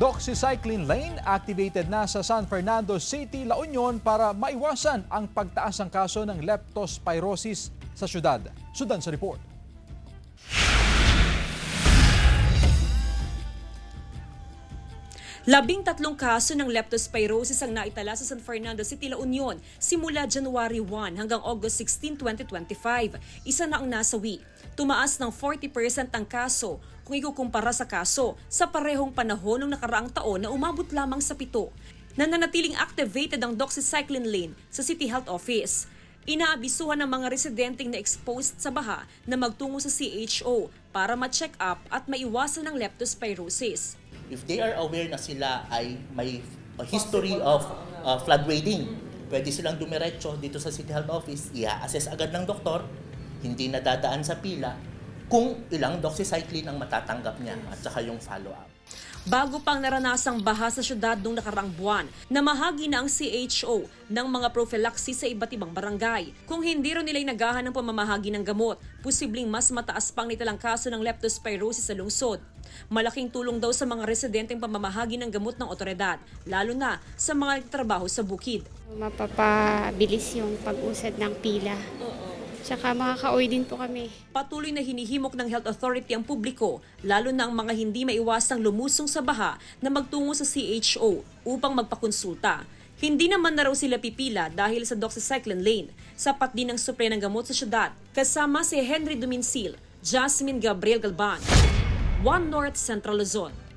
Doxycycline lane activated na sa San Fernando City, La Union para maiwasan ang pagtaas ng kaso ng leptospirosis sa syudad. Sundan sa report. Labing-tatlong kaso ng leptospirosis ang naitala sa San Fernando City, La Union simula January 1 hanggang August 16, 2025. Isa na ang nasawi. Tumaas ng 40% ang kaso kung ikukumpara sa kaso sa parehong panahon ng nakaraang taon na umabot lamang sa 7. Nananatiling activated ang doxycycline lane sa City Health Office. Inaabisuhan ng mga residenteng na exposed sa baha na magtungo sa CHO para ma-check up at maiwasan ang leptospirosis. If they are aware na sila ay may history of flood wading, pwede silang dumiretso dito sa City Health Office, i-assess agad ng doktor, hindi na dadaan sa pila, kung ilang doxycycline ang matatanggap niya at saka yung follow-up. Bago pang naranasang baha sa syudad noong nakaraang buwan, namahagi na ang CHO ng mga prophylaxis sa iba't ibang barangay. Kung hindi rin nila inagahan ng pamamahagi ng gamot, posibleng mas mataas pang nitalang kaso ng leptospirosis sa lungsod. Malaking tulong daw sa mga residenteng pamamahagi ng gamot ng otoridad, lalo na sa mga nagtatrabaho sa bukid. Mapapabilis yung pag-usad ng pila. Tsaka makaka-uwi din po kami. Patuloy na hinihimok ng Health Authority ang publiko, lalo na ang mga hindi maiwasang lumusong sa baha na magtungo sa CHO upang magpakonsulta. Hindi naman na raw sila pipila dahil sa doxycycline lane. Sapat din ang supply ng gamot sa syudad. Kasama si Henry Dumincil, Jasmine Gabriel Galban, One North Central Luzon.